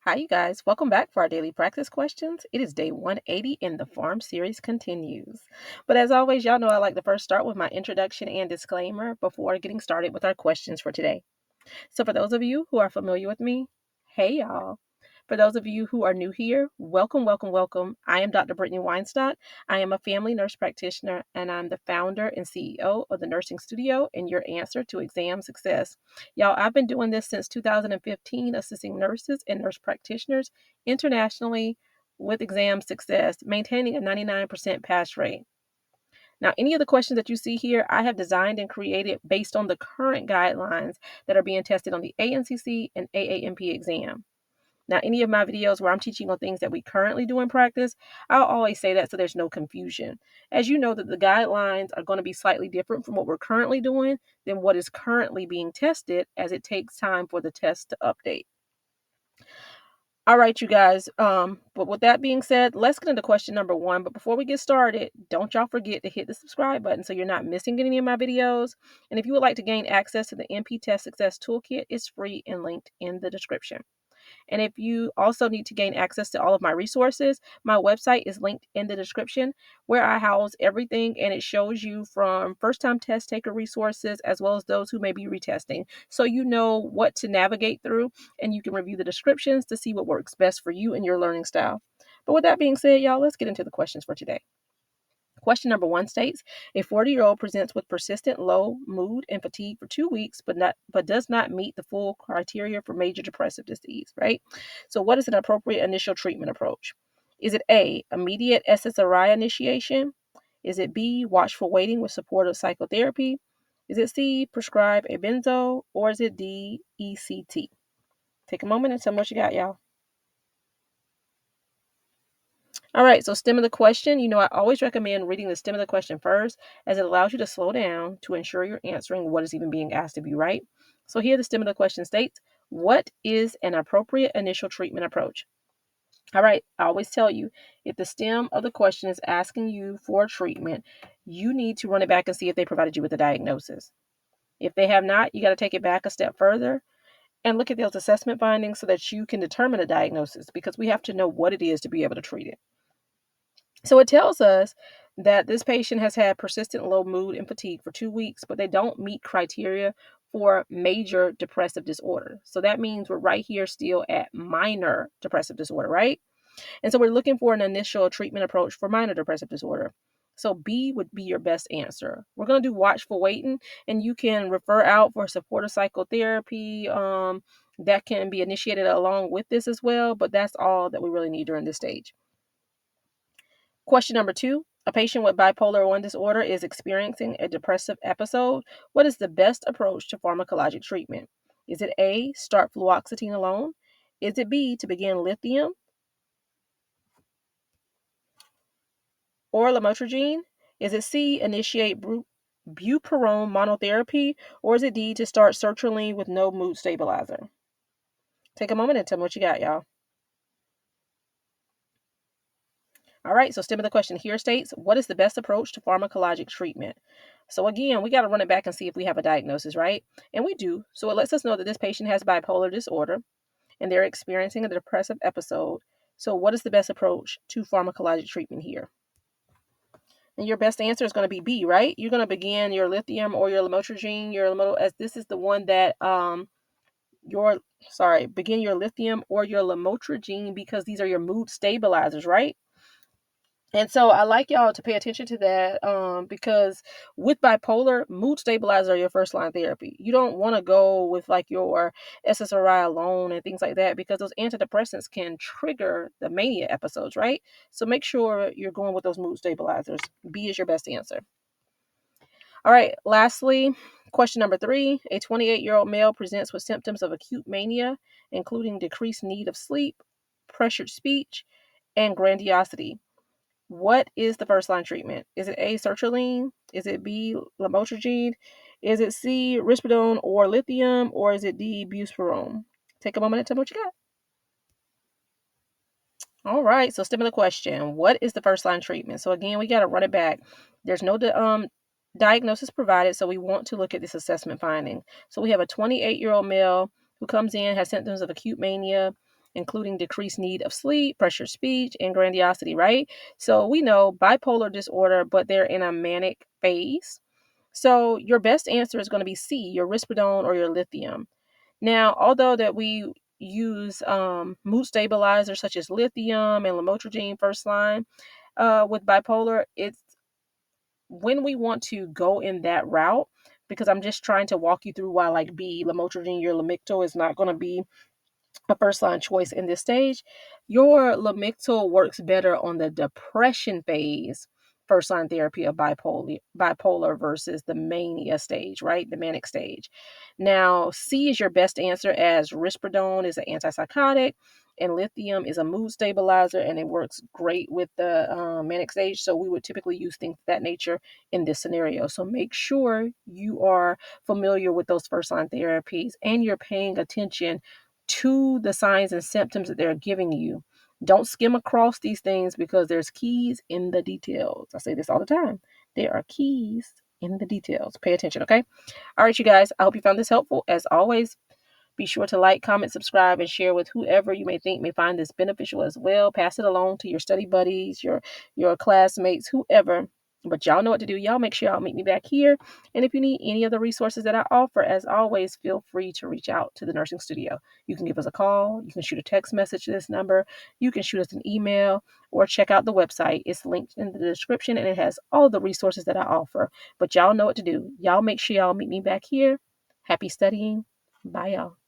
Hi, you guys. Welcome back for our daily practice questions. It is day 180 and the Pharm series continues. But as always, y'all know I like to first start with my introduction and disclaimer before getting started with our questions for today. So for those of you who are familiar with me, hey y'all. For those of you who are new here, welcome, welcome, welcome. I am Dr. Brittany Weinstock. I am a family nurse practitioner, and I'm the founder and CEO of the Nursing Studio and your answer to exam success. Y'all, I've been doing this since 2015, assisting nurses and nurse practitioners internationally with exam success, maintaining a 99% pass rate. Now, any of the questions that you see here, I have designed and created based on the current guidelines that are being tested on the ANCC and AANP exam. Now, any of my videos where I'm teaching on things that we currently do in practice, I'll always say that so there's no confusion. As you know, that the guidelines are going to be slightly different from what we're currently doing than what is currently being tested, as it takes time for the test to update. All right, you guys. But with that being said, let's get into question number 1. But before we get started, don't y'all forget to hit the subscribe button so you're not missing any of my videos. And if you would like to gain access to the NP Test Success Toolkit, it's free and linked in the description. And if you also need to gain access to all of my resources, my website is linked in the description, where I house everything, and it shows you from first-time test taker resources as well as those who may be retesting. So you know what to navigate through, and you can review the descriptions to see what works best for you and your learning style. But with that being said, y'all, let's get into the questions for today. Question number 1 states, a 40-year-old presents with persistent low mood and fatigue for 2 weeks, but does not meet the full criteria for major depressive disease, right? So what is an appropriate initial treatment approach? Is it A, immediate SSRI initiation? Is it B, watchful waiting with supportive psychotherapy? Is it C, prescribe a benzo? Or is it D, ECT? Take a moment and tell me what you got, y'all. All right, so stem of the question. I always recommend reading the stem of the question first, as it allows you to slow down to ensure you're answering what is even being asked of you, right? So here the stem of the question states, what is an appropriate initial treatment approach? All right, I always tell you, if the stem of the question is asking you for treatment, you need to run it back and see if they provided you with a diagnosis. If they have not, you got to take it back a step further and look at those assessment findings so that you can determine a diagnosis, because we have to know what it is to be able to treat it. So it tells us that this patient has had persistent low mood and fatigue for 2 weeks, but they don't meet criteria for major depressive disorder. So that means we're right here still at minor depressive disorder, right? And so we're looking for an initial treatment approach for minor depressive disorder. So B would be your best answer. We're going to do watchful waiting, and you can refer out for supportive psychotherapy that can be initiated along with this as well, but that's all that we really need during this stage. Question number 2. A patient with bipolar 1 disorder is experiencing a depressive episode. What is the best approach to pharmacologic treatment? Is it A, start fluoxetine alone? Is it B, to begin lithium or lamotrigine? Is it C, initiate bupropion monotherapy? Or is it D, to start sertraline with no mood stabilizer? Take a moment and tell me what you got, y'all. All right, so stem of the question here states, what is the best approach to pharmacologic treatment? So again, we got to run it back and see if we have a diagnosis, right? And we do. So it lets us know that this patient has bipolar disorder and they're experiencing a depressive episode. So what is the best approach to pharmacologic treatment here? And your best answer is going to be B, right? You're going to begin your lithium or your lamotrigine, as this is the one that begin your lithium or your lamotrigine, because these are your mood stabilizers, right? And so I like y'all to pay attention to that because with bipolar, mood stabilizers are your first line therapy. You don't want to go with like your SSRI alone and things like that, because those antidepressants can trigger the mania episodes, right? So make sure you're going with those mood stabilizers. B is your best answer. All right, lastly, question number 3. A 28-year-old male presents with symptoms of acute mania, including decreased need of sleep, pressured speech, and grandiosity. What is the first line treatment? Is it A, sertraline? Is it B, lamotrigine? Is it C, risperidone or lithium? Or is it D, buspirone? Take a moment and tell me what you got. All right, so stem of the question, what is the first line treatment? So again, we got to run it back. There's no diagnosis provided, so we want to look at this assessment finding. So we have a 28-year-old male who comes in, has symptoms of acute mania, including decreased need of sleep, pressure speech, and grandiosity, right? So we know bipolar disorder, but they're in a manic phase. So your best answer is going to be C, your risperidone or your lithium. Now, although that we use mood stabilizers such as lithium and lamotrigine first line with bipolar, it's when we want to go in that route, because I'm just trying to walk you through why like B, lamotrigine, your Lamictal is not going to be a first line choice in this stage. Your Lamictal works better on the depression phase, first line therapy of bipolar versus the mania stage, right? The manic stage. Now, C is your best answer, as risperidone is an antipsychotic and lithium is a mood stabilizer, and it works great with the manic stage. So we would typically use things of that nature in this scenario. So make sure you are familiar with those first line therapies and you're paying attention to the signs and symptoms that they're giving you. Don't skim across these things because there's keys in the details. I say this all the time. There are keys in the details. Pay attention, okay? All right, you guys, I hope you found this helpful. As always, be sure to like, comment, subscribe, and share with whoever you may think may find this beneficial as well. Pass it along to your study buddies, your classmates, whoever. But y'all know what to do. Y'all make sure y'all meet me back here. And if you need any of the resources that I offer, as always, feel free to reach out to the nursing studio. You can give us a call. You can shoot a text message to this number. You can shoot us an email or check out the website. It's linked in the description and it has all the resources that I offer. But y'all know what to do. Y'all make sure y'all meet me back here. Happy studying. Bye, y'all.